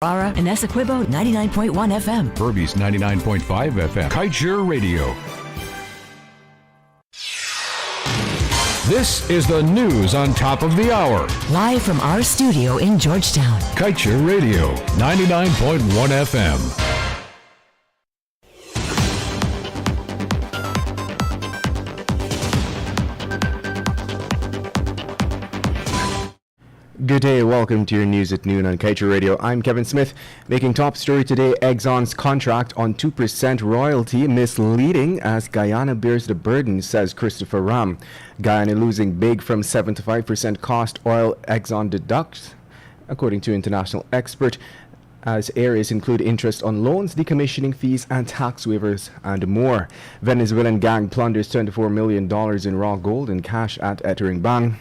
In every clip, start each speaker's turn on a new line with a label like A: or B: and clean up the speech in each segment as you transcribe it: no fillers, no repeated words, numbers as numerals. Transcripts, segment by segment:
A: Aurora and Essequibo 99.1 FM.
B: Burby's 99.5 FM. Kaieteur Radio. This is the news on top of the hour.
A: Live from our studio in Georgetown.
B: Kaieteur Radio, 99.1 FM.
C: Good day, welcome to your news at noon on Kaieteur Radio. I'm Kevin Smith. Making top story today, Exxon's contract on 2% royalty misleading as Guyana bears the burden, says Christopher Ram. Guyana losing big from 7 to 5% cost oil Exxon deducts, according to international expert, as areas include interest on loans, decommissioning fees, and tax waivers, and more. Venezuelan gang plunders $24 million in raw gold and cash at Etoringbang.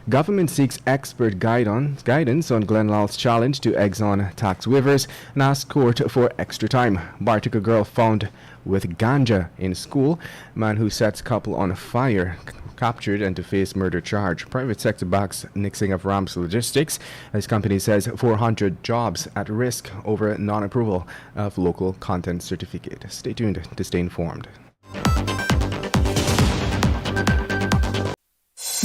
C: Government seeks expert guidance on Glenn Lal's challenge to Exxon tax waivers and asks court for extra time. Bartica girl found with ganja in school. Man who sets couple on fire captured and to face murder charge. Private sector backs nixing of Ram's logistics as company says 400 jobs at risk over non-approval of local content certificate. Stay tuned to stay informed.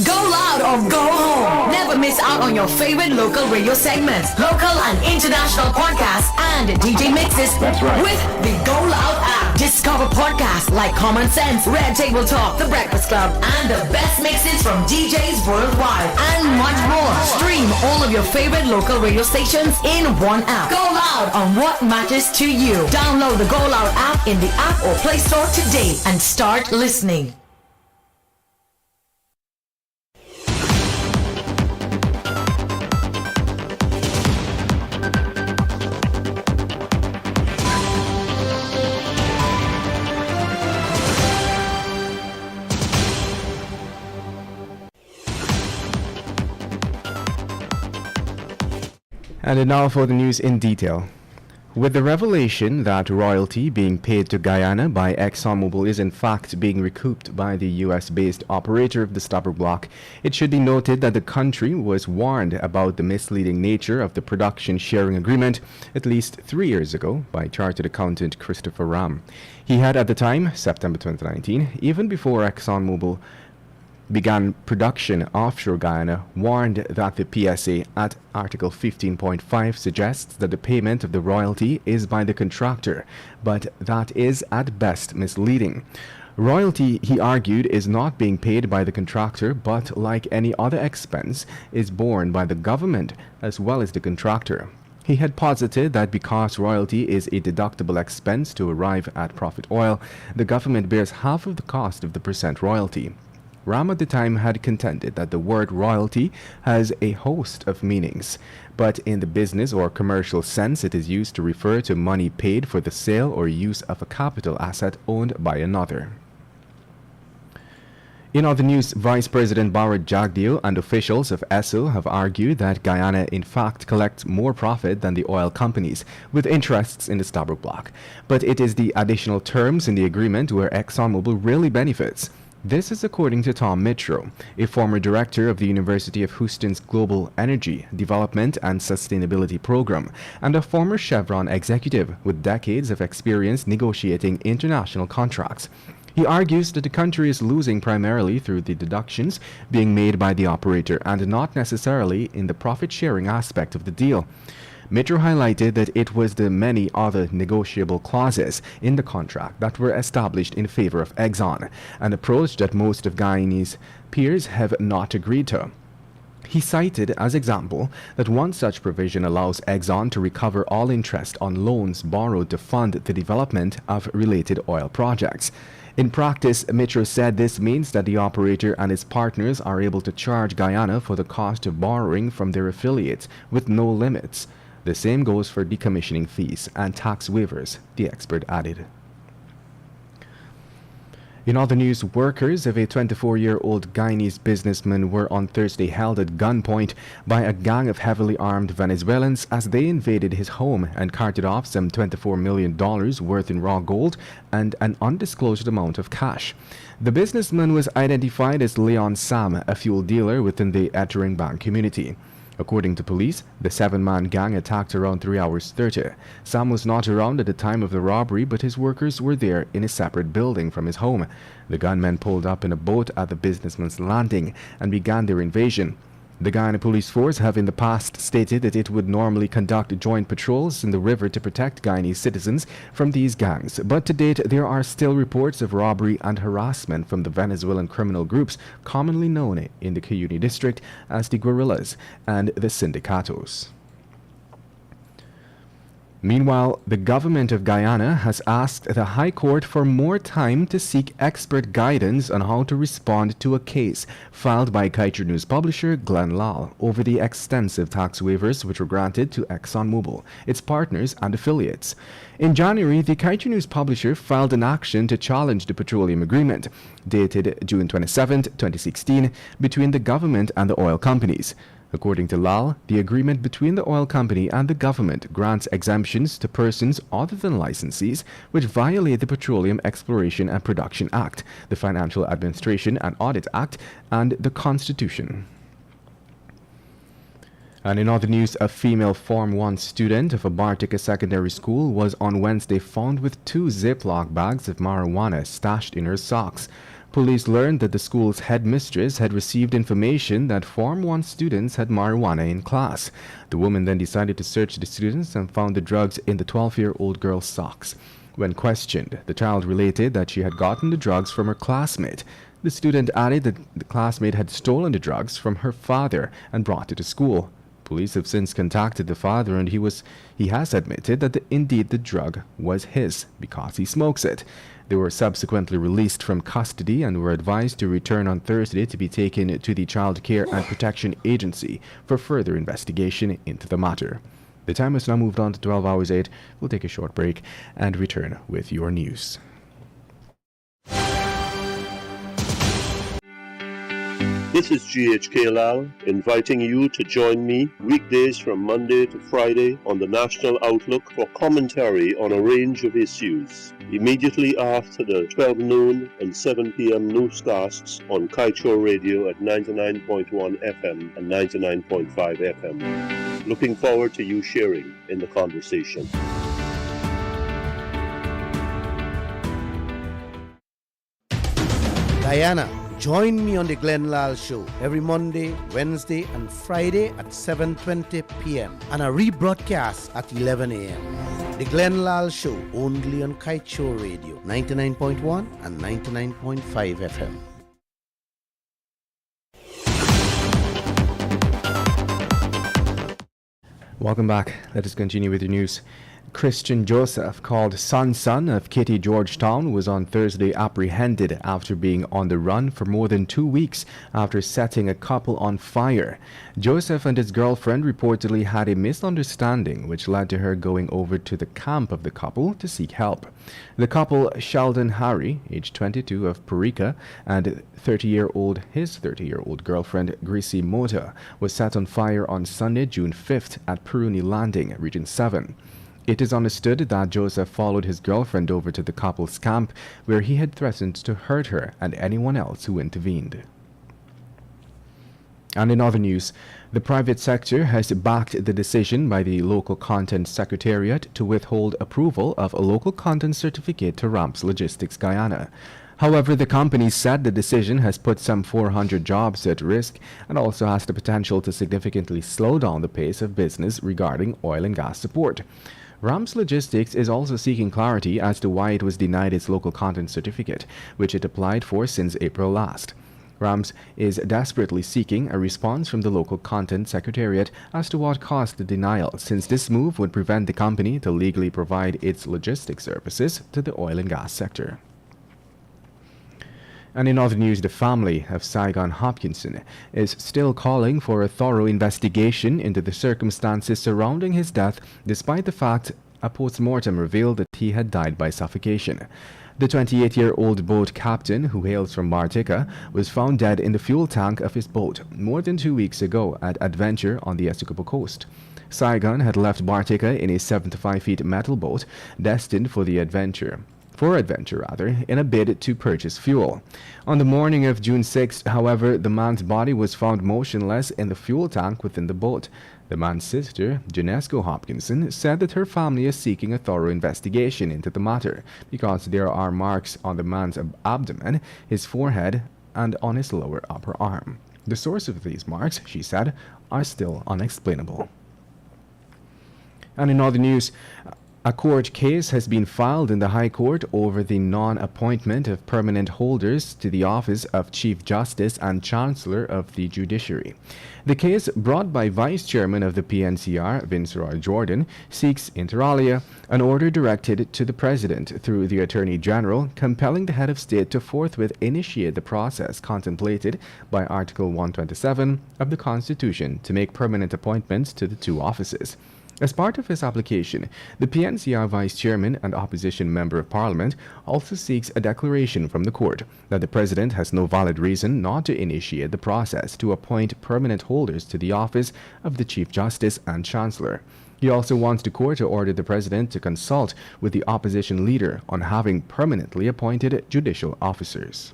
A: Go loud or go home. Never miss out on your favorite local radio segments, local and international podcasts, and DJ mixes.
D: That's right.
A: With the Go Loud app. Discover podcasts like Common Sense, Red Table Talk, The Breakfast Club, and the best mixes from DJs worldwide, and much more. Stream all of your favorite local radio stations in one app. Go loud on what matters to you. Download the Go Loud app in the App or Play Store today and start listening.
C: And now for the news in detail. With the revelation that royalty being paid to Guyana by ExxonMobil is in fact being recouped by the US-based operator of the Stabroek Block, it should be noted that the country was warned about the misleading nature of the production sharing agreement at least 3 years ago by chartered accountant Christopher Ram. He had at the time, September 2019, even before ExxonMobil began production offshore Guyana, warned that the PSA at Article 15.5 suggests that the payment of the royalty is by the contractor, but that is at best misleading. Royalty, he argued, is not being paid by the contractor, but like any other expense, is borne by the government as well as the contractor. He had posited that because royalty is a deductible expense to arrive at profit oil, the government bears half of the cost of the percent royalty. Ram at the time had contended that the word royalty has a host of meanings, but in the business or commercial sense it is used to refer to money paid for the sale or use of a capital asset owned by another. In other news, Vice President Bharat Jagdeo and officials of Esso have argued that Guyana in fact collects more profit than the oil companies, with interests in the Stabroek Block. But it is the additional terms in the agreement where ExxonMobil really benefits. This is according to Tom Mitro, a former director of the University of Houston's Global Energy Development and Sustainability Program, and a former Chevron executive with decades of experience negotiating international contracts. He argues that the country is losing primarily through the deductions being made by the operator and not necessarily in the profit-sharing aspect of the deal. Mitro highlighted that it was the many other negotiable clauses in the contract that were established in favor of Exxon, an approach that most of Guyanese peers have not agreed to. He cited as example that one such provision allows Exxon to recover all interest on loans borrowed to fund the development of related oil projects. In practice, Mitro said this means that the operator and its partners are able to charge Guyana for the cost of borrowing from their affiliates with no limits. The same goes for decommissioning fees and tax waivers, the expert added. In other news, workers of a 24-year-old Guyanese businessman were on Thursday held at gunpoint by a gang of heavily armed Venezuelans as they invaded his home and carted off some $24 million worth in raw gold and an undisclosed amount of cash. The businessman was identified as Leon Sam, a fuel dealer within the Etoringbang community. According to police, the 7-man gang attacked around 3 hours 30. Sam was not around at the time of the robbery, but his workers were there in a separate building from his home. The gunmen pulled up in a boat at the businessman's landing and began their invasion. The Guyana police force have in the past stated that it would normally conduct joint patrols in the river to protect Guyanese citizens from these gangs, but to date there are still reports of robbery and harassment from the Venezuelan criminal groups commonly known in the Kaieteur district as the guerrillas and the sindicatos. Meanwhile, the government of Guyana has asked the High Court for more time to seek expert guidance on how to respond to a case filed by Kaieteur News publisher Glenn Lal over the extensive tax waivers which were granted to ExxonMobil, its partners and affiliates. In January, the Kaieteur News publisher filed an action to challenge the petroleum agreement, dated June 27, 2016, between the government and the oil companies. According to Lal, the agreement between the oil company and the government grants exemptions to persons other than licensees which violate the Petroleum Exploration and Production Act, the Financial Administration and Audit Act, and the Constitution. And in other news, a female Form 1 student of a Bartica secondary school was on Wednesday found with 2 Ziploc bags of marijuana stashed in her socks. Police learned that the school's headmistress had received information that Form 1 students had marijuana in class. The woman then decided to search the students and found the drugs in the 12-year-old girl's socks. When questioned, the child related that she had gotten the drugs from her classmate. The student added that the classmate had stolen the drugs from her father and brought it to school. Police have since contacted the father and he has admitted that indeed the drug was his because he smokes it. They were subsequently released from custody and were advised to return on Thursday to be taken to the Child Care and Protection Agency for further investigation into the matter. The time has now moved on to 12 hours 8. We'll take a short break and return with your news.
D: This is GHK Lal inviting you to join me weekdays from Monday to Friday on the National Outlook for commentary on a range of issues. Immediately after the 12 noon and 7 p.m. newscasts on Kaieteur Radio at 99.1 FM and 99.5 FM. Looking forward to you sharing in the conversation.
E: Diana, join me on the Glenn Lal Show every Monday, Wednesday, and Friday at 7:20 p.m. and a rebroadcast at 11 a.m. The Glenn Lal Show only on Kaieteur Radio 99.1 and 99.5 FM.
C: Welcome back. Let us continue with the news. Christian Joseph, called Son of Kitty Georgetown, was on Thursday apprehended after being on the run for more than 2 weeks after setting a couple on fire. Joseph and his girlfriend reportedly had a misunderstanding which led to her going over to the camp of the couple to seek help. The couple, Sheldon Harry, age 22 of Parika, and his 30-year-old girlfriend Gracie Mota, was set on fire on Sunday, June 5th at Peruni Landing, Region 7. It is understood that Joseph followed his girlfriend over to the couple's camp where he had threatened to hurt her and anyone else who intervened. And in other news, the private sector has backed the decision by the Local Content Secretariat to withhold approval of a local content certificate to Ramps Logistics Guyana. However, the company said the decision has put some 400 jobs at risk and also has the potential to significantly slow down the pace of business regarding oil and gas support. Ramps Logistics is also seeking clarity as to why it was denied its local content certificate, which it applied for since April last. Ramps is desperately seeking a response from the local content secretariat as to what caused the denial, since this move would prevent the company to legally provide its logistics services to the oil and gas sector. And in other news, the family of Saigon Hopkinson is still calling for a thorough investigation into the circumstances surrounding his death, despite the fact a post-mortem revealed that he had died by suffocation. The 28-year-old boat captain, who hails from Bartica, was found dead in the fuel tank of his boat more than 2 weeks ago at Adventure on the Essequibo coast. Saigon had left Bartica in a 75-feet metal boat destined for the Adventure. adventure in a bid to purchase fuel. On the morning of June 6th, however, the man's body was found motionless in the fuel tank within the boat. The man's sister, Janesco Hopkinson, said that her family is seeking a thorough investigation into the matter because there are marks on the man's abdomen, his forehead, and on his lower upper arm. The source of these marks, she said, are still unexplainable. And in other news, a court case has been filed in the High Court over the non-appointment of permanent holders to the office of Chief Justice and Chancellor of the Judiciary. The case, brought by Vice Chairman of the PNCR, Vince Roy Jordan, seeks, inter alia, an order directed to the President through the Attorney General, compelling the head of state to forthwith initiate the process contemplated by Article 127 of the Constitution to make permanent appointments to the two offices. As part of his application, the PNCR Vice Chairman and Opposition Member of Parliament also seeks a declaration from the court that the President has no valid reason not to initiate the process to appoint permanent holders to the office of the Chief Justice and Chancellor. He also wants the court to order the President to consult with the opposition leader on having permanently appointed judicial officers.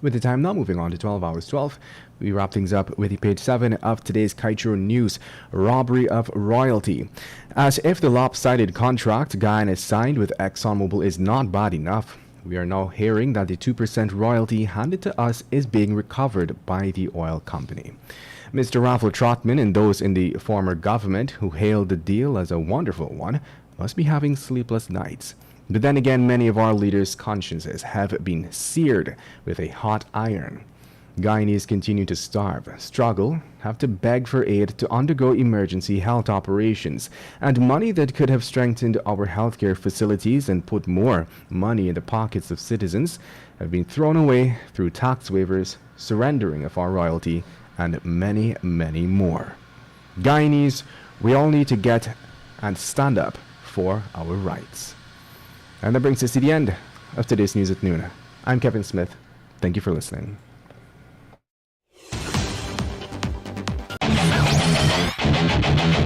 C: With the time now moving on to 12 hours 12, we wrap things up with page 7 of today's Kaieteur News, robbery of royalty. As if the lopsided contract Guyana signed with ExxonMobil is not bad enough, we are now hearing that the 2% royalty handed to us is being recovered by the oil company. Mr. Raffle Trotman and those in the former government who hailed the deal as a wonderful one must be having sleepless nights. But then again, many of our leaders' consciences have been seared with a hot iron. Guyanese continue to starve, struggle, have to beg for aid to undergo emergency health operations, and money that could have strengthened our healthcare facilities and put more money in the pockets of citizens have been thrown away through tax waivers, surrendering of our royalty, and many, many more. Guyanese, we all need to get and stand up for our rights. And that brings us to the end of today's News at Noon. I'm Kevin Smith. Thank you for listening.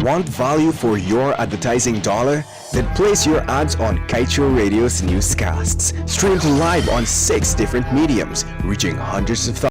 F: Want value for your advertising dollar? Then place your ads on Kaieteur Radio's newscasts. Streamed live on 6 different mediums, reaching hundreds of thousands.